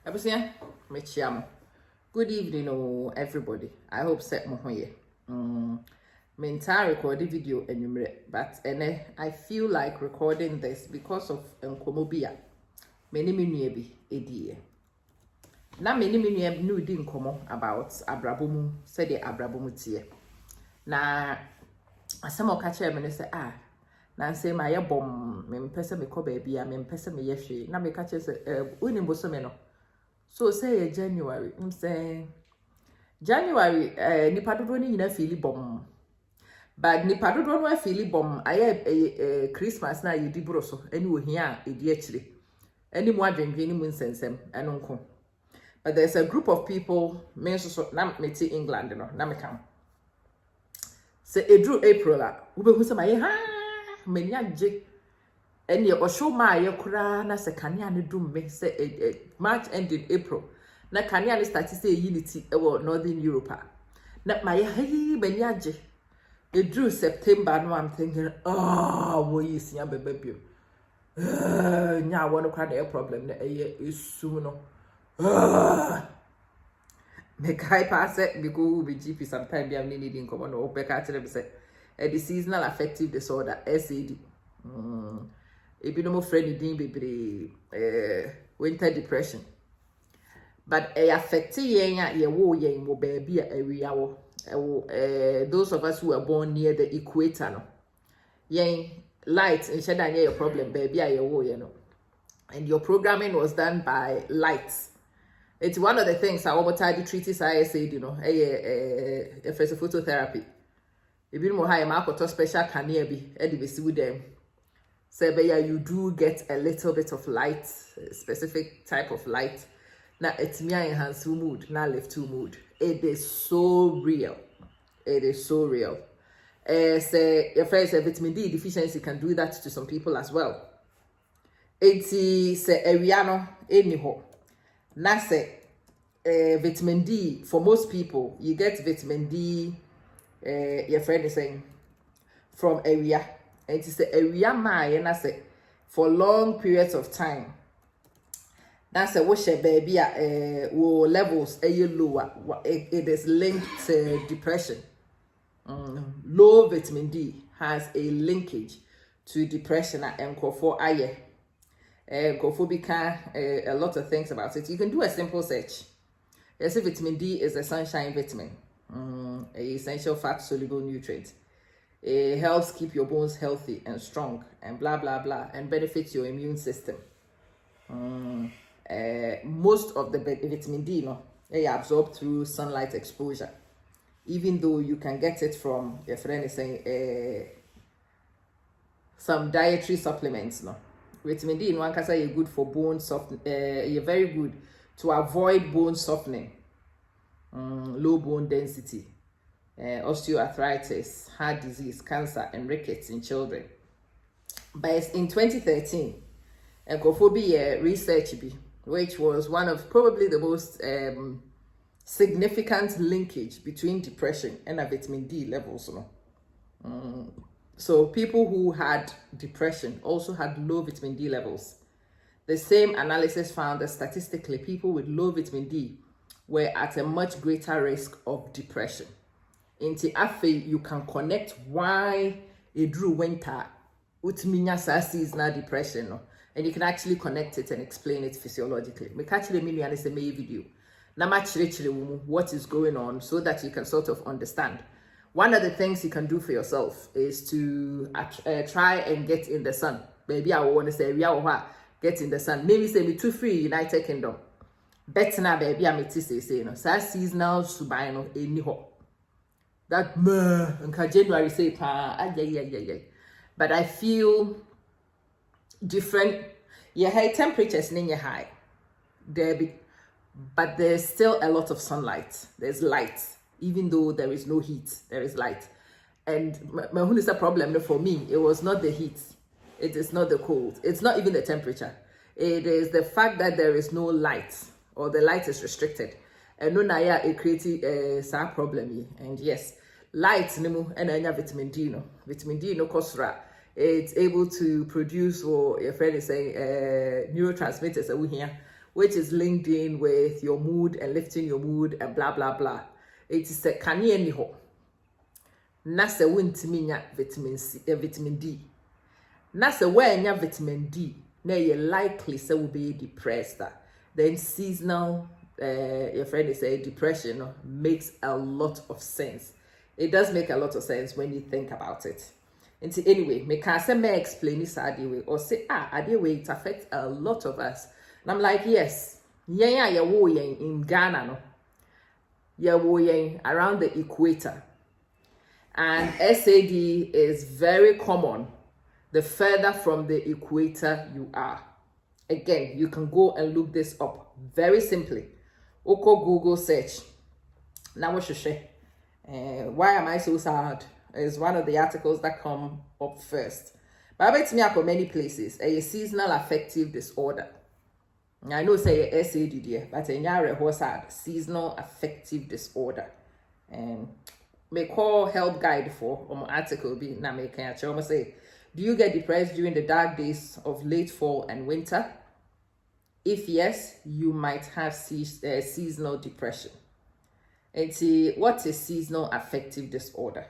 Abusia, mechiam. Good evening, everybody. I hope set mo hoye. Me entire recorded video anymore, but I feel like recording this because of nkomobia. Many bi edie. Na many no di nkomo about abrabomu, said the abrabomu tie. Na asem okache me say na say my bom me pese me ko baby a me pese me ye hwe na me kache say unim bo so me no. So say January, I'm saying January, nipa dodo ni nyina feel bom. But nipa dodo no feel bom aye Christmas na ye di bro so ani ohia e di akire. Ani mu adwendwen ni mu nsensem eno nko. But there's a group of people, me so na me ti England no, na me kam. Say edru April a, wo be hu say maye ha, mani agye. And ye osho ma ye kura na se kania ne dum me se March ending April na kania ne start say unity e Northern Europe na ma ye hey mani age e drew September no I'm thinking wo yisi ya bebe bio nya wo no kwa na problem na e isu no me kai pass it because we GP sometimes be am needing come on ope ka tell be say the seasonal affective disorder SAD ebi no mo friend din bebre winter depression but affect yen a ye wo yen mo baby a area wo those of us who are born near the equator no yen light in shada your problem baby a ye wo yen no and your programming was done by lights. It's one of the things I want to treatise I said, you know, first phototherapy ebi no mo ha ma akoto special canea bi e de besi with them. So you do get a little bit of light, a specific type of light. Now it's me enhance mood, now lift mood. It is so real. It is so real. Say your friends say vitamin D deficiency can do that to some people as well. It's say Ariano anyhow. Now say vitamin D for most people, you get vitamin D. Your friend is saying from area. And it's the area and I say for long periods of time. That's a wash baby levels lower. It is linked to depression. Low vitamin D has a linkage to depression and for aye. A lot of things about it. You can do a simple search. Yes, vitamin D is a sunshine vitamin, a essential fat soluble nutrient. It helps keep your bones healthy and strong and blah blah blah and benefits your immune system. Most of the vitamin D they absorbed through sunlight exposure, even though you can get it from your friend is saying some dietary supplements. Vitamin D one can say you're good for bone softening. You're very good to avoid bone softening, low bone density. Osteoarthritis, heart disease, cancer, and rickets in children. But in 2013, Encophobia research, which was one of probably the most significant linkage between depression and vitamin D levels. So people who had depression also had low vitamin D levels. The same analysis found that statistically, people with low vitamin D were at a much greater risk of depression. Into afe you can connect why it drew winter with seasonal depression and you can actually connect it and explain it physiologically. Me catch the million is a video. Na what is going on so that you can sort of understand. One of the things you can do for yourself is to try and get in the sun. Baby, I want to say get in the sun. Maybe say me too free United Kingdom. Better now, baby, I'm say no. So seasonal subino any ho. That January say but I feel different. Your high temperatures in your high there but there's still a lot of sunlight. There's light, even though there is no heat, there is light. And my is a problem for me. It was not the heat, it is not the cold, it's not even the temperature. It is the fact that there is no light or the light is restricted. And no naya it creates a problem. And yes, light and vitamin D vitamin D kosra it's able to produce, or your friend is saying neurotransmitters that we hear which is linked in with your mood and lifting your mood and blah blah blah. It is a kanye ni ho. Na se wontimi nya vitamin C, vitamin D. Na se nya vitamin D, na you likely say will be depressed. Then seasonal your friend is saying depression makes a lot of sense. It does make a lot of sense when you think about it. And anyway, me can say me explain this way or say way it affects a lot of us. And I'm like, yes, yeah, in Ghana, no, yeah, around the equator, and SAD is very common the further from the equator you are. Again, you can go and look this up very simply. Oko Google search. Now what should why am I so sad? Is one of the articles that come up first. But I bet me up on many places. A seasonal affective disorder. I know say SAD there, but in yare was sad. Seasonal affective disorder. And may call help guide for my article be na me can say, do you get depressed during the dark days of late fall and winter? If yes, you might have seasonal depression. And see, what is seasonal affective disorder?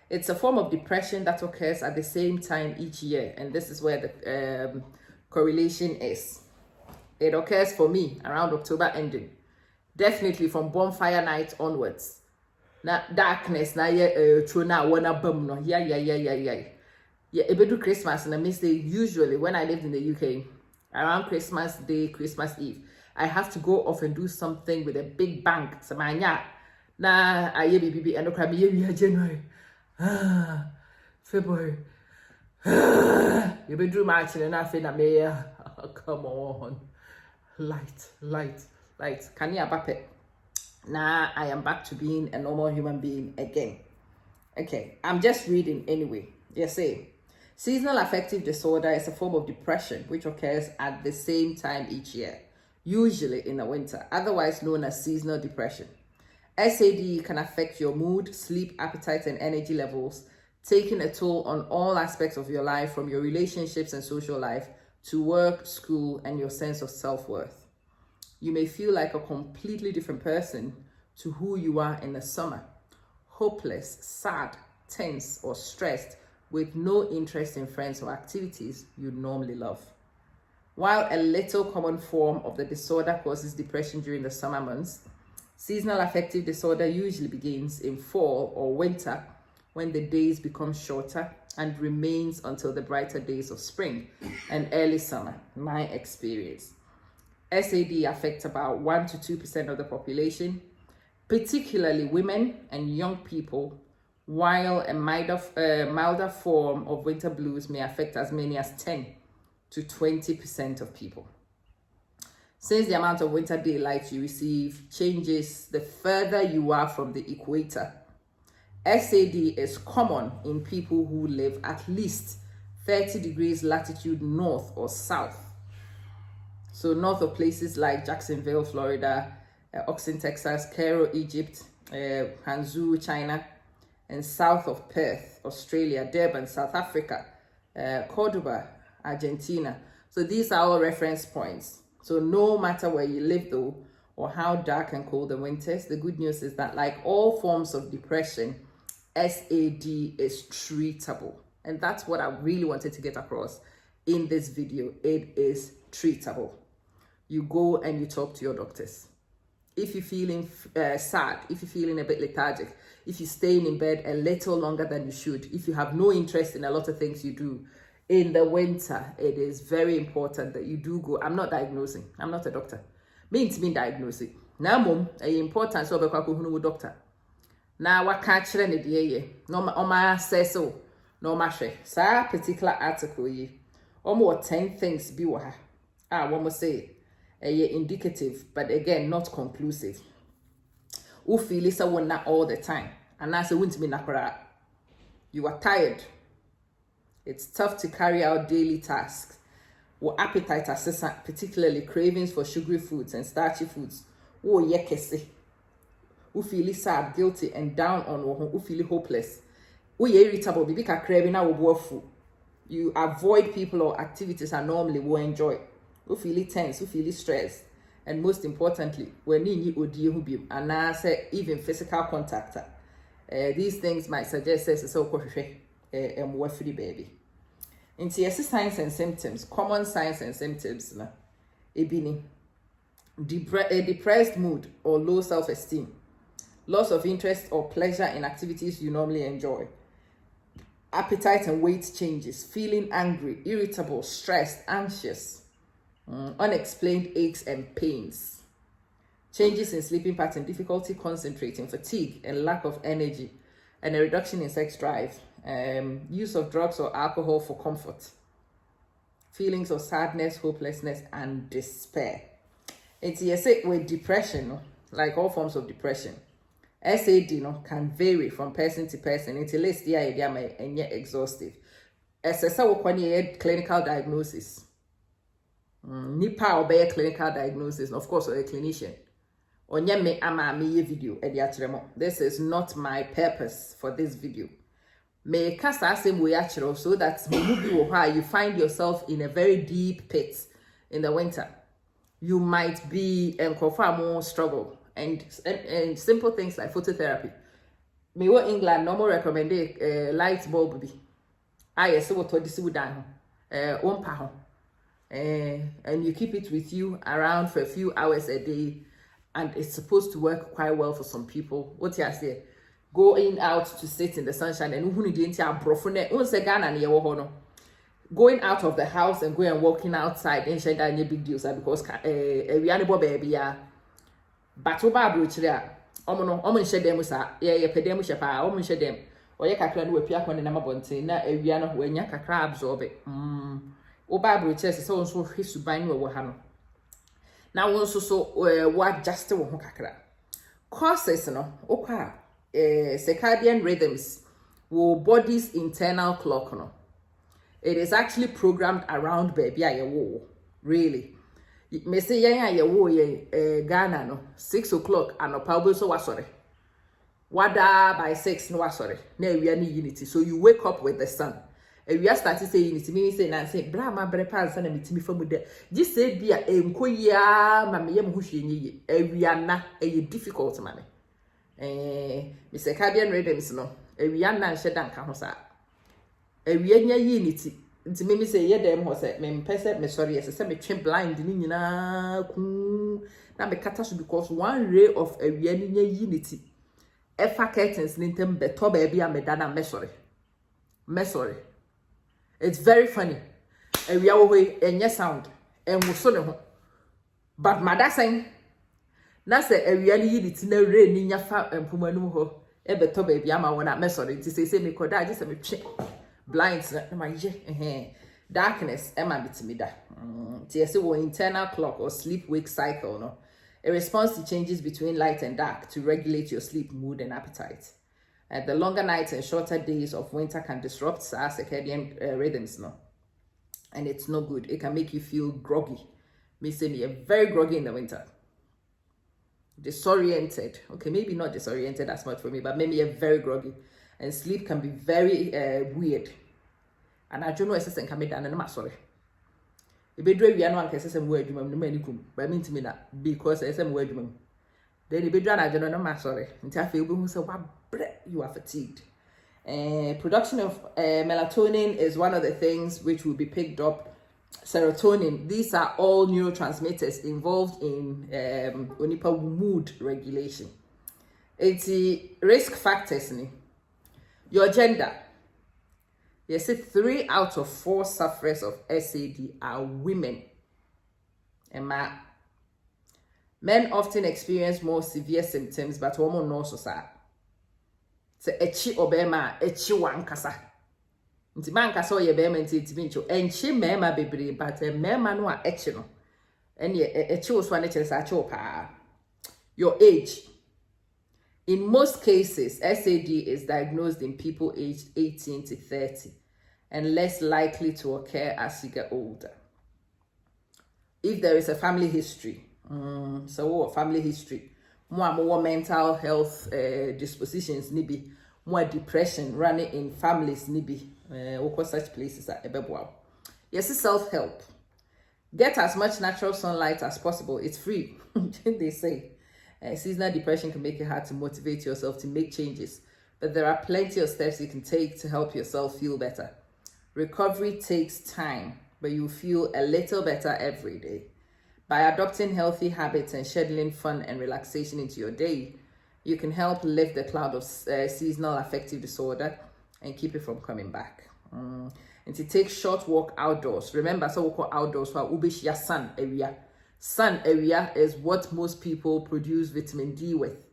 It's a form of depression that occurs at the same time each year, and this is where the correlation is. It occurs for me around October ending, definitely from bonfire night onwards. Na darkness na ye true na wanna bum no yeah. It do Christmas and I miss day. Usually when I lived in the UK, around Christmas Day, Christmas Eve, I have to go off and do something with a big bang. So my na aye baby and okra me January. February. You been through March and nothing that may come on. Light. Can you abape? Now I am back to being a normal human being again. Okay, I'm just reading anyway. Yes, say seasonal affective disorder is a form of depression which occurs at the same time each year, usually in the winter, otherwise known as seasonal depression. SAD can affect your mood, sleep, appetite, and energy levels, taking a toll on all aspects of your life, from your relationships and social life to work, school, and your sense of self-worth. You may feel like a completely different person to who you are in the summer, hopeless, sad, tense, or stressed, with no interest in friends or activities you normally love. While a little common form of the disorder causes depression during the summer months, seasonal affective disorder usually begins in fall or winter when the days become shorter and remains until the brighter days of spring and early summer, my experience. SAD affects about 1 to 2% of the population, particularly women and young people, while a milder form of winter blues may affect as many as 10 to 20% of people. Since the amount of winter daylight you receive changes the further you are from the equator, SAD is common in people who live at least 30 degrees latitude north or south. So north of places like Jacksonville, Florida, Austin, Texas, Cairo, Egypt, Hangzhou, China, and south of Perth, Australia, Durban, South Africa, Cordoba, Argentina. So these are all reference points. So no matter where you live though, or how dark and cold the winters, the good news is that like all forms of depression, SAD is treatable. And that's what I really wanted to get across in this video. It is treatable. You go and you talk to your doctors. If you're feeling sad, if you're feeling a bit lethargic, if you're staying in bed a little longer than you should, if you have no interest in a lot of things you do in the winter, it is very important that you do go. I'm not diagnosing. I'm not a doctor. Means me diagnosing. Now, mom, it's important so be a doctor. Now, what catch any day? No, my says so. No, my share. Sa particular article ye. Almost 10 things be what one must say. Indicative, but again, not conclusive. Who feel is one not all the time, and that's a wouldn't be nakara. You are tired. It's tough to carry out daily tasks. Or appetite assessment, particularly cravings for sugary foods and starchy foods. Oh, yekese. Who feel sad, guilty, and down on, or who feel hopeless. Who irritable, because craving our food. You avoid people or activities I normally will enjoy. who feel tense, who feel stressed, and most importantly, when you need odi and say even physical contact. These things might suggest so free baby. Into signs and symptoms, common signs and symptoms na ebini a depressed mood or low self-esteem, loss of interest or pleasure in activities you normally enjoy, appetite and weight changes, feeling angry, irritable, stressed, anxious, unexplained aches and pains, changes in sleeping pattern, difficulty concentrating, fatigue and lack of energy, and a reduction in sex drive, use of drugs or alcohol for comfort, feelings of sadness, hopelessness, and despair. It's yes, with depression, like all forms of depression, SAD can vary from person to person. It's list the idea and yet exhaustive. SSA clinical diagnosis. Nipa obey clinical diagnosis, of course, or a clinician. Onye me ama me video ediatremo. This is not my purpose for this video. Me kasa same way actually, so that you find yourself in a very deep pit in the winter. You might be more struggle and simple things like phototherapy. Me wo England no more recommend light bulb be. Yes, what this would down and you keep it with you around for a few hours a day, and it's supposed to work quite well for some people. What you say? Going out to sit in the sunshine and going out of the house and going and walking outside and share that big deals because we are baby but share them pedem share them or ya kakra no apia kon na mabonten na awia no wanya kakra absorb o bible church so nso hwesuban no wo ha no na won so what just wo ho kakra causes no okwa circadian rhythms wo body's internal clock no. It is actually programmed around baby ayewo. Really. Me say yen ayewo Ghana no 6 o'clock anopa obo so wasore. Wada by 6 no wasore. Na ewia ni unity. So you wake up with the sun. Ewia start say unity meaning say na say bra ma bre pa na metimi famu de. Ji say bia enkoyia ma me yem ho hwenye ewia na difficult ma me. Me circadian rhythms no. Ewia na nhye dan ka ho sa. Ewia nya unity nti me say ye dem ho say me mpese me sorry yes say me twe blind ni nyina ku na me kata so because one ray of ewia ni nya unity efa curtains ni ntem beto ba bia me da na me sorry it's very funny ewia wo we enye sound enwo ne ho but madasen na say ewia ni unity na ray ni nya fa empomanum ho e beto ba bia ma wona me sorry nti say me koda age say me twe blinds na my darkness ema bitimida TSA wo internal clock or sleep wake cycle no it responds to changes between light and dark to regulate your sleep mood and appetite. The longer nights and shorter days of winter can disrupt circadian rhythms no, and it's no good. It can make you feel groggy. Me say me very groggy in the winter, disoriented. Okay, maybe not disoriented as much for me, but maybe very groggy. And sleep can be very weird. And I don't know if it's coming down and I'm sorry. If you do, we are not going to say word you but I mean to me that because I say word you. Then if you do, I don't know, I'm sorry. Until I feel who say, what you are fatigued. Production of melatonin is one of the things which will be picked up. Serotonin, these are all neurotransmitters involved in mood regulation. It's the risk factors. Your gender. Yes, 3 out of 4 sufferers of SAD are women. Men often experience more severe symptoms, but women know so sad. So echi obema echi wankasa. Nti mankasa oye bema nti bincho. Enchi mema bebre, but mema no a echi no. Enye echi oswa ne chere sa pa. Your age. In most cases, SAD is diagnosed in people aged 18 to 30 and less likely to occur as you get older. If there is a family history, family history, more mental health dispositions, maybe more depression running in families, maybe such places at Ebebwa. Yes, self-help. Get as much natural sunlight as possible. It's free. They say. Seasonal depression can make it hard to motivate yourself to make changes, but there are plenty of steps you can take to help yourself feel better. Recovery takes time, but you feel a little better every day. By adopting healthy habits and scheduling fun and relaxation into your day, you can help lift the cloud of seasonal affective disorder and keep it from coming back. And to take short walk outdoors. Remember, so we call outdoors for ubishia sun area. Sun area is what most people produce vitamin D with.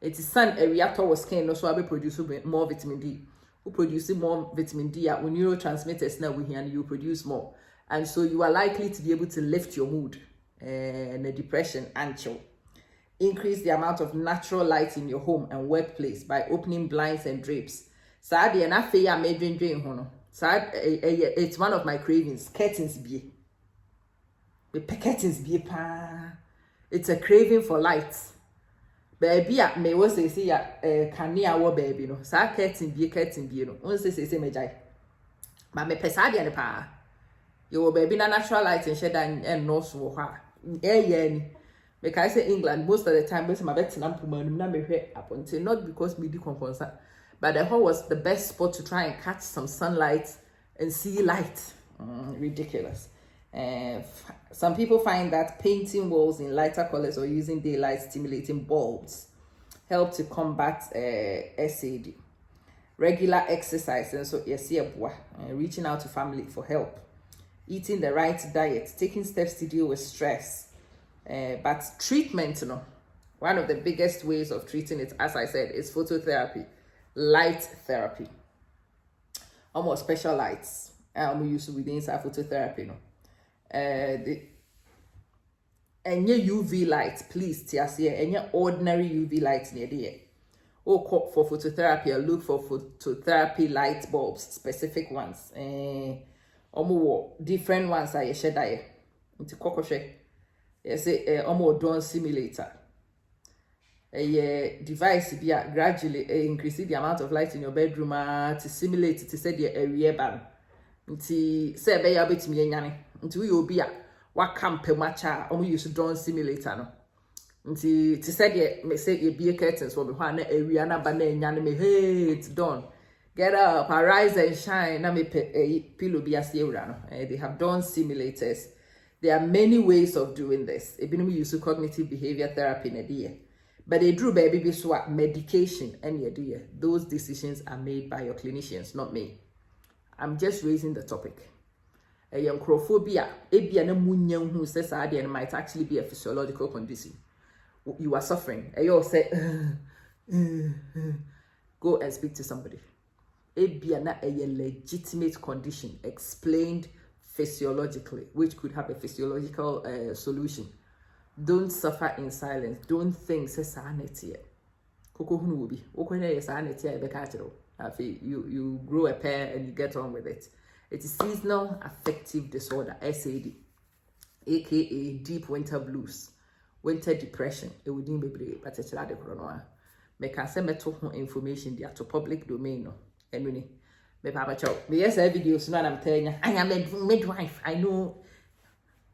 It is sun area towards skin, so I will produce more vitamin D. Who produces more vitamin D when neurotransmitters now we hear and you produce more. And so you are likely to be able to lift your mood and the depression and chill. Increase the amount of natural light in your home and workplace by opening blinds and drapes. It's one of my cravings. Curtains be. It's a craving for light. Baby, me was say kania wo baby no. Sa curtain be no. Once say me jai. But me pesadi ane pa. You baby na natural light and shed and no so ha. Because I say England most of the time, but my bed na me hwe up until not because me di concern, but the hall was the best spot to try and catch some sunlight and see light. Ridiculous. Some people find that painting walls in lighter colors or using daylight stimulating bulbs help to combat SAD. Regular exercise, and so reaching out to family for help. Eating the right diet, taking steps to deal with stress. But treatment, one of the biggest ways of treating it, as I said, is phototherapy, light therapy. Almost special lights. We use within phototherapy, and your UV light, please, and your ordinary UV light near there. Or for phototherapy, or look for phototherapy light bulbs, specific ones. Different ones are shed into kokoshe. Yes, dawn simulator. A device be gradually increasing the amount of light in your bedroom to simulate to set the area ban. Nti say be ya betimi anyane. Nti we obi a wa camp matcha use dawn simulator no. Nti to set the me say ye be curtains for me na area na ba na anyane me hey it's dawn. Get up, arise and shine. Na me pillow be as no. They have dawn simulators. There are many ways of doing this. Ebinom use cognitive behavior therapy in a day. But they drew baby be swap medication and yeah, those decisions are made by your clinicians, not me. I'm just raising the topic. A young crophobia, ebiana munyang who says and might actually be a physiological condition. You are suffering. And you say go and speak to somebody. Ebiana a legitimate condition explained physiologically, which could have a physiological solution. Don't suffer in silence. Don't think say sanity. Koko hunu will be. Okone sanity e bekachiro. You grow a pair and you get on with it. It is seasonal affective disorder, SAD, aka deep winter blues, winter depression. It wouldn't be brave, but it's not the corona. Make us metal information there to public domain. No, and we me papa chow. Me yes videos no I'm telling you. I am a midwife. I know.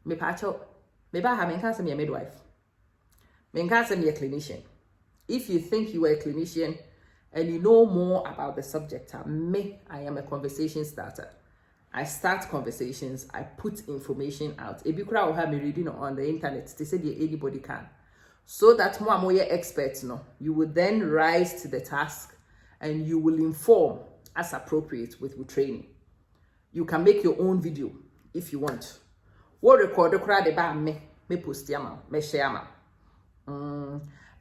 Me papa chow. Me ba ha me can't be a midwife. Me can't be a clinician. If you think you are a clinician and you know more about the subject, I am a conversation starter. I start conversations. I put information out. If you crowd have me reading on the internet, they say anybody can. So that more experts know. You will then rise to the task and you will inform as appropriate with training. You can make your own video if you want. What record the crowd about me post yama, me share ma.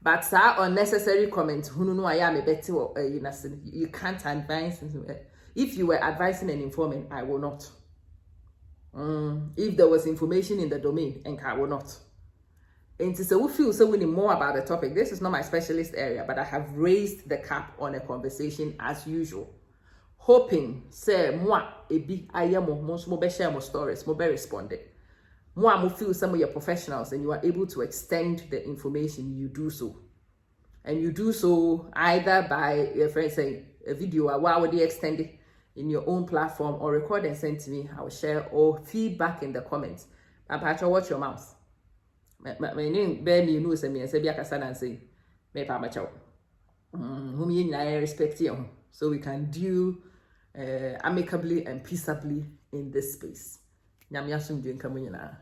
But sir, unnecessary comments, who know I am a better you can't advise. If you were advising and informing, I will not. If there was information in the domain, and I will not. And to say we feel so we need more about the topic. This is not my specialist area, but I have raised the cap on a conversation as usual. Hoping, say, moi, ebi, I am mo be share more stories, mo be responding. Moi, mo feel some of your professionals and you are able to extend the information, you do so. And you do so either by your friend saying a video, or would you extend it in your own platform or record and send to me, I will share, or feedback in the comments. Apacha, watch your mouth. My name, bear me news and me and Sabia Cassan and say, me pa macho. Whom you I respect you. So we can deal amicably and peaceably in this space. Nyam yasum drink kamunyana.